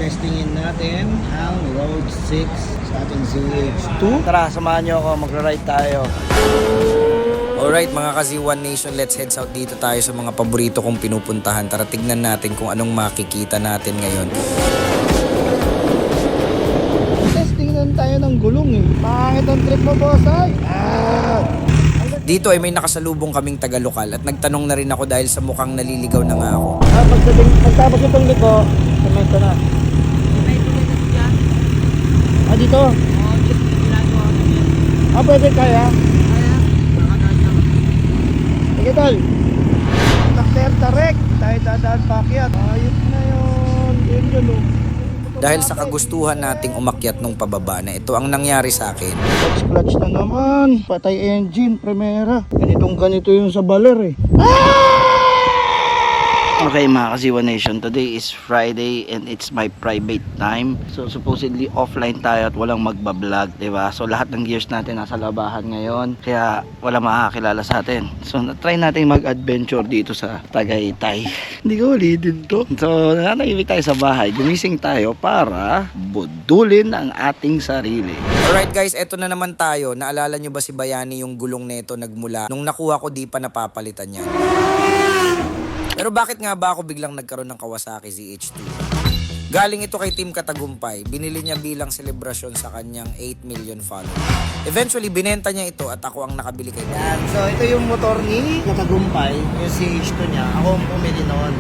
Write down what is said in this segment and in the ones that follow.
Testingin natin ang Road 6 sa ating ZH2. Tara, samahan nyo ako, magra-ride tayo. Alright mga ka-Z1 Nation, let's head out dito tayo sa mga paborito kong pinupuntahan. Tara tignan natin kung anong makikita natin ngayon. Testingin tayo ng gulong eh. Pangit ang trip mo, boss ay. Dito ay may nakasalubong kaming taga-lokal at nagtanong na rin ako dahil sa mukhang naliligaw na nga ako. Pagtapos itong liko, semento na. Dito? Pwede kaya? Sige tol. Takter tarek. Tayo dadaan pakyat. Ayos na yun. Yun oh. Dahil sa kagustuhan nating umakyat nung pababa na ito ang nangyari sa akin. Clutch na naman. Patay engine, primera. Ganito yung sa baler eh. Okay mga ka-Z1 Nation, today is Friday and it's my private time. So supposedly offline tayo at walang magbablog, diba? So lahat ng gears natin nasa labahan ngayon, kaya wala makakilala sa atin. So try natin mag-adventure dito sa Tagaytay. Hindi ko ulitin to. So nanahimik tayo sa bahay, gumising tayo para budulin ang ating sarili. Alright guys, eto na naman tayo. Naalala nyo ba si Bayani yung gulong neto nagmula? Nung nakuha ko di pa napapalitan yan. Pero bakit nga ba ako biglang nagkaroon ng Kawasaki ZH2? Galing ito kay Team Katagumpay. Binili niya bilang selebrasyon sa kanyang 8 million followers. Eventually, binenta niya ito at ako ang nakabili kay Bayani. So ito yung motor ni Katagumpay, yung CH2 niya. Ako ang pumili noon.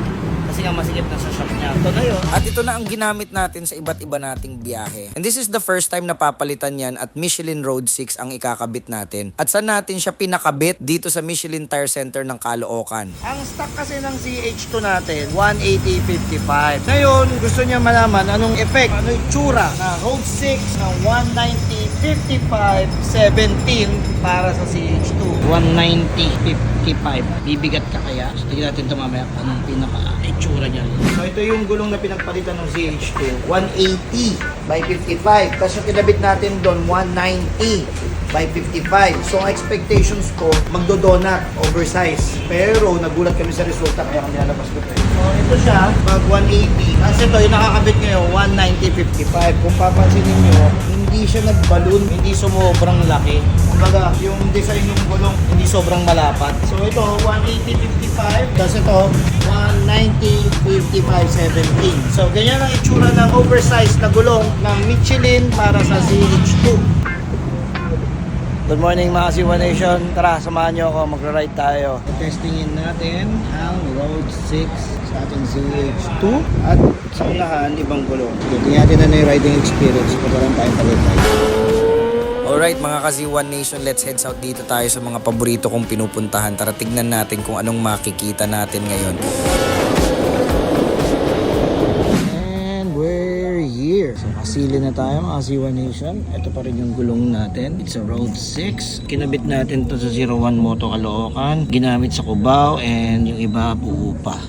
Kasi nga masikip na sa shop niya. Ito na yun. At ito na ang ginamit natin sa iba't iba nating biyahe. And this is the first time na papalitan yan at Michelin Road 6 ang ikakabit natin. At saan natin siya pinakabit? Dito sa Michelin Tire Center ng Caloocan. Ang stock kasi ng CH2 natin, 180/55. Ngayon, gusto niya malaman anong effect, ano yung tsura na Road 6 ng 190/55/17 para sa CH2. 190/55. Bibigat ka kaya? So, tignan natin ito mamaya anong pinaka-itsura niya. So, ito yung gulong na pinagpalitan ng CH2. 180/55. Tapos yung kinabit natin doon, 190/55. So, ang expectations ko, magdodonut, oversize. Pero, nagulat kami sa resulta, kaya kami nalabas ko ito. So, ito siya, pag 180. Kasi ito, yung nakakabit ngayon, 190/55. Kung papansinin nyo, hindi siya nagballoon, hindi sumobrang laki. Kumbaga, yung design ng gulong, hindi sobrang malapat. So, ito, 180/55. Tapos ito, 190/55/17. So, ganyan ang itsura ng oversized na gulong ng Michelin para sa CH2. Good morning mga Z1 Nation. Tara, samahan nyo ako, magra-ride tayo. Testingin natin ang Road 6 sa ating ZH2 at sa unahan, ibang gulong. Tingnan natin na yung riding experience kung parang tayo palitay. Alright mga ka-Z1 Nation, let's head out dito tayo sa mga paborito kong pinupuntahan. Tara tignan natin kung anong makikita natin ngayon. So, kasili na tayo mga Z1 Nation. Ito pa rin yung gulong natin. It's a Road 6. Kinabit natin to sa 01 Moto Caloocan. Ginamit sa Cubao and yung iba buo pa.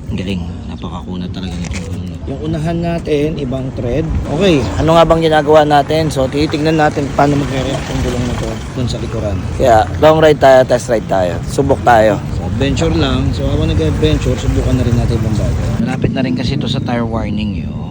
Ang galing. Napakakunat talaga nito. Yung unahan natin, ibang thread. Okay, ano nga bang ginagawa natin? So, titignan natin paano mag-react yung gulong na to dun sa likuran. Kaya, long ride tayo, test ride tayo. Subok tayo. So, adventure lang. So, habang nag-adventure, subukan na rin natin ibang bagay. Malapit na rin kasi ito sa tire warning yun.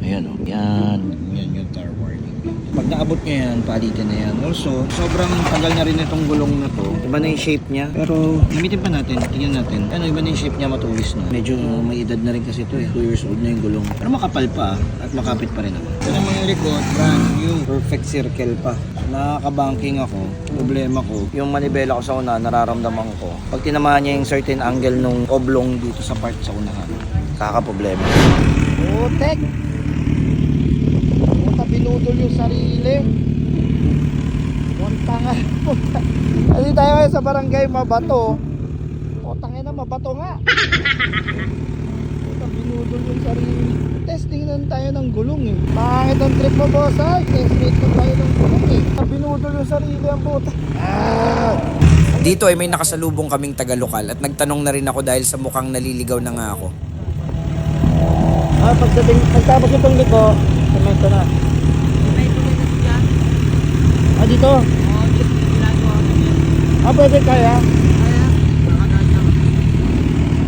Ayan o. Yan yung tire warning. Pag naabot nyo yan, palitin na yan. Also, sobrang tagal na rin itong gulong na to. Iba na yung shape niya. Pero, gamitin pa natin. Tingnan natin. Ano, iba na yung shape niya, matuwis na. Medyo may edad na rin kasi ito eh. 2 years old na yung gulong. Pero makapal pa at makapit pa rin naman. Ito naman yung likod, brand new. Perfect circle pa. Nakakabanking ako. Problema ko, yung manibela ko sa una, nararamdaman ko. Pag tinamaan niya yung certain angle nung oblong dito sa part sa unahan, kakaproblema. Putek! Binudol yung sarili. Punta nga. Kasi tayo ngayon sa barangay Mabato. Tangina na, mabato nga. Punta binudol yung sarili. Testingin tayo ng gulong eh. Pangit ang trip mo, boss ay. Testingin tayo ng gulong eh. Binudol yung sarili ang puta. Dito ay may nakasalubong kaming taga-lokal at nagtanong na rin ako dahil sa mukhang naliligaw na nga ako. Pagtapos itong liko, semento na. Dito? Pwede kaya?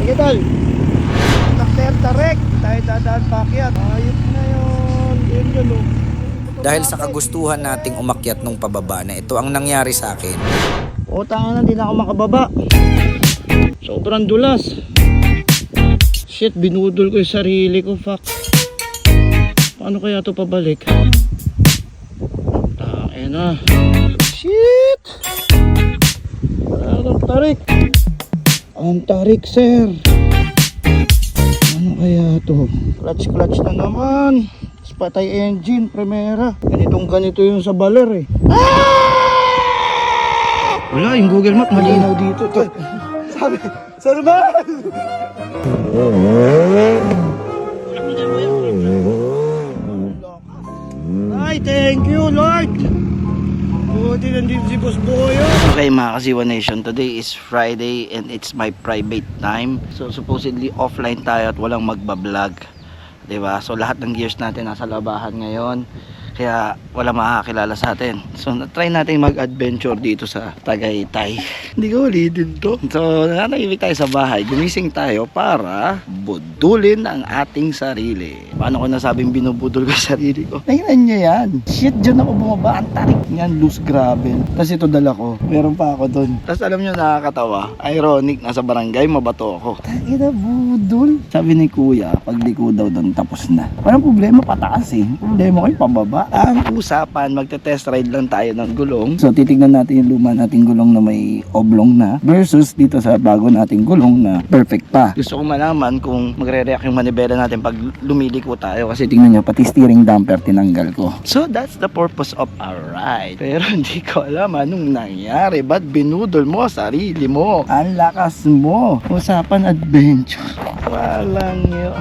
Sige tol. Takter tarek. Tayo dadaan pakyat. Ayos na yun. dahil sa kagustuhan nating umakyat nung pababa na ito ang nangyari sa akin. O tanga na, di na ako makababa. Sobrang dulas. Shit, binudol ko yung sarili ko, fuck. Paano kaya to pabalik? Tangin na. Shit! Ang tarik. Ang tarik, sir. Ano kaya to? Clutch na naman. Patay engine, primera. Ganito yung sa baler eh. Wala, yung Google Map malinaw dito. Sabi ba? Ay, thank you, Lord. Buti nandito si Boss Boyo. Okay mga Kasiwa Nation, today is Friday and it's my private time. So supposedly offline tayo at walang magbablog. Diba? So lahat ng gears natin nasa labahan ngayon. Kaya wala makakakilala sa atin. So try natin mag-adventure dito sa Tagaytay. Hindi ko ulitin to. So nanahimik tayo sa bahay. Gumising tayo para budulin ang ating sarili. Paano ko nasabing binubudol ko yung sarili ko? Tingnan nyo yan. Shit, dyan ako bumaba. Ang tarik niyan, loose gravel. Tapos ito dala ko. Meron pa ako dun. Tapos alam nyo, nakakatawa. Ironic, nasa barangay, mabato ako. Tangina, budol. Sabi ni kuya, pagliko daw doon, tapos na. Walang problema, pataas eh. Problema ko yung pababa. Ang usapan, magte-test ride lang tayo ng gulong. So titignan natin yung luma nating gulong na may oblong na versus dito sa bago nating gulong na perfect pa. Gusto ko malaman kung magre-react yung manibela natin pag lumiliko tayo. Kasi tingnan nyo, pati steering damper tinanggal ko. So that's the purpose of a ride. Pero hindi ko alam anong nangyari. Ba't binudol mo sarili mo? Ang lakas mo. Usapan adventure. Walang yun.